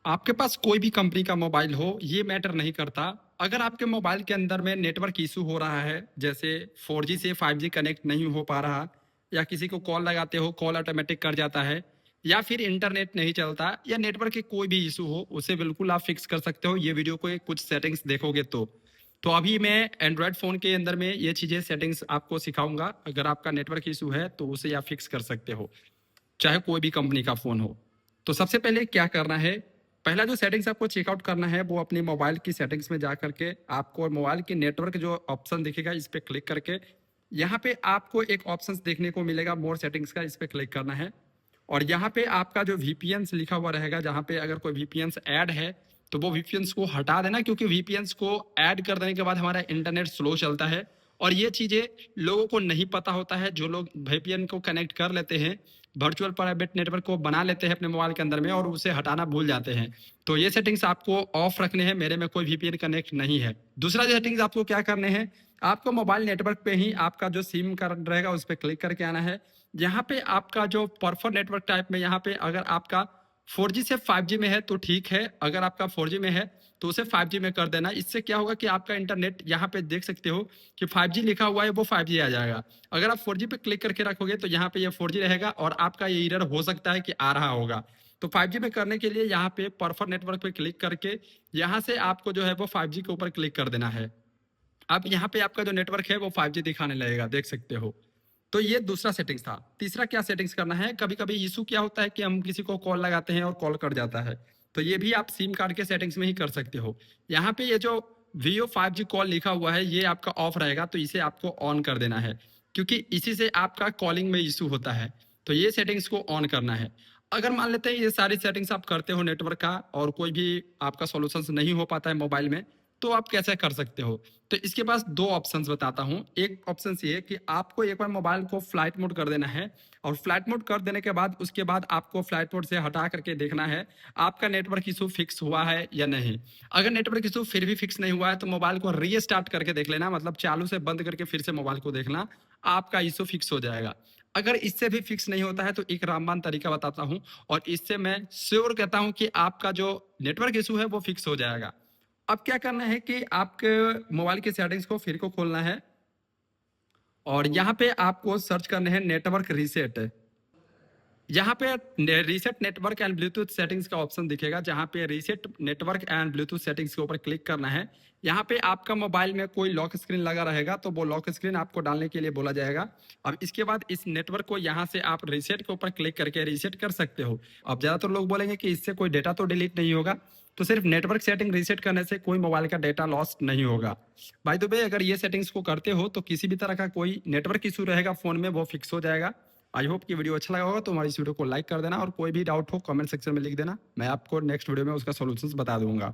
आपके पास कोई भी कंपनी का मोबाइल हो, ये मैटर नहीं करता। अगर आपके मोबाइल के अंदर में नेटवर्क इशू हो रहा है, जैसे 4G से 5G कनेक्ट नहीं हो पा रहा, या किसी को कॉल लगाते हो, कॉल ऑटोमेटिक कर जाता है, या फिर इंटरनेट नहीं चलता, या नेटवर्क के कोई भी इशू हो, उसे बिल्कुल आप फिक्स कर सकते हो। ये वीडियो को कुछ सेटिंग्स देखोगे तो अभी मैं एंड्रॉयड फ़ोन के अंदर में ये चीज़ें सेटिंग्स आपको सिखाऊंगा। अगर आपका नेटवर्क इशू है, तो उसे आप फिक्स कर सकते हो, चाहे कोई भी कंपनी का फ़ोन हो। तो सबसे पहले क्या करना है, पहला जो सेटिंग्स आपको चेकआउट करना है वो अपनी मोबाइल की सेटिंग्स में जा करके आपको मोबाइल की नेटवर्क जो ऑप्शन दिखेगा इस पे क्लिक करके यहाँ पे आपको एक ऑप्शन देखने को मिलेगा मोर सेटिंग्स का, इस पे क्लिक करना है। और यहाँ पे आपका जो VPNs लिखा हुआ रहेगा, जहाँ पे अगर कोई VPNs ऐड है तो वो VPNs को हटा देना, क्योंकि VPNs को ऐड कर देने के बाद हमारा इंटरनेट स्लो चलता है। और ये चीज़ें लोगों को नहीं पता होता है। जो लोग VPN को कनेक्ट कर लेते हैं, वर्चुअल प्राइवेट नेटवर्क को बना लेते हैं अपने मोबाइल के अंदर में, और उसे हटाना भूल जाते हैं। तो ये सेटिंग्स आपको ऑफ रखने हैं। मेरे में कोई VPN कनेक्ट नहीं है। दूसरा जो सेटिंग्स आपको क्या करने हैं, आपको मोबाइल नेटवर्क पे ही आपका जो सिम कार्ड रहेगा उस पर क्लिक करके आना है। यहाँ पे आपका जो परफर नेटवर्क टाइप में, यहाँ पे अगर आपका 4G से 5G में है तो ठीक है, अगर आपका 4G में है तो उसे 5G में कर देना। इससे क्या होगा कि आपका इंटरनेट, यहाँ पे देख सकते हो कि 5G लिखा हुआ है, वो 5G आ जाएगा। अगर आप 4G पे क्लिक करके रखोगे तो यहाँ पे ये 4G रहेगा और आपका ये एरर हो सकता है कि आ रहा होगा। तो 5G में करने के लिए यहाँ पे परफर नेटवर्क पे क्लिक करके यहाँ से आपको जो है वो 5G के ऊपर क्लिक कर देना है। अब यहाँ पे आपका जो नेटवर्क है वो 5G दिखाने लगेगा, देख सकते हो। तो ये दूसरा सेटिंग्स था। तीसरा क्या सेटिंग्स करना है, कभी कभी इशू क्या होता है कि हम किसी को कॉल लगाते हैं और कॉल कट जाता है, तो ये भी आप सिम कार्ड के सेटिंग्स में ही कर सकते हो। यहाँ पे ये जो Vio 5G कॉल लिखा हुआ है ये आपका ऑफ रहेगा, तो इसे आपको ऑन कर देना है, क्योंकि इसी से आपका कॉलिंग में इशू होता है। तो ये सेटिंग्स को ऑन करना है। अगर मान लेते हैं ये सारी सेटिंग्स आप करते हो नेटवर्क का और कोई भी आपका सॉल्यूशंस नहीं हो पाता है मोबाइल में, तो आप कैसे कर सकते हो। तो इसके पास दो ऑप्शंस बताता हूँ। एक ऑप्शन ये है कि आपको एक बार मोबाइल को फ्लाइट मोड कर देना है, और फ्लाइट मोड कर देने के बाद उसके बाद आपको फ्लाइट मोड से हटा करके देखना है आपका नेटवर्क इशू फिक्स हुआ है या नहीं। अगर नेटवर्क इशू फिर भी फिक्स नहीं हुआ है तो मोबाइल को रीस्टार्ट करके देख लेना, मतलब चालू से बंद करके फिर से मोबाइल को देखना, आपका इशू फिक्स हो जाएगा। अगर इससे भी फिक्स नहीं होता है तो एक रामबान तरीका बताता हूँ, और इससे मैं श्योर कहता हूँ कि आपका जो नेटवर्क इशू है वो फिक्स हो जाएगा। अब क्या करना है कि आपके मोबाइल की सेटिंग्स को फिर को खोलना है, और यहाँ पे आपको सर्च करना है नेटवर्क रीसेट। यहाँ पे reset network and Bluetooth settings का ऑप्शन दिखेगा, जहाँ पे reset network and Bluetooth settings के ऊपर क्लिक करना है। यहाँ पे आपका मोबाइल में कोई लॉक स्क्रीन लगा रहेगा तो वो लॉक स्क्रीन आपको डालने के लिए बोला जाएगा। अब इसके बाद इस नेटवर्क को यहाँ से आप रीसेट के ऊपर क्लिक करके रीसेट कर सकते हो। अब ज़्यादातर लोग बोलेंगे कि इससे कोई डेटा तो डिलीट नहीं होगा, तो सिर्फ नेटवर्क सेटिंग रीसेट करने से कोई मोबाइल का डेटा लॉस नहीं होगा। बाय द वे, अगर ये सेटिंग्स को करते हो तो किसी भी तरह का कोई नेटवर्क इशू रहेगा फ़ोन में वो फिक्स हो जाएगा। आई होप कि वीडियो अच्छा लगा होगा, तो हमारी इस वीडियो को लाइक कर देना, और कोई भी डाउट हो कमेंट सेक्शन में लिख देना, मैं आपको नेक्स्ट वीडियो में उसका सॉल्यूशंस बता दूंगा।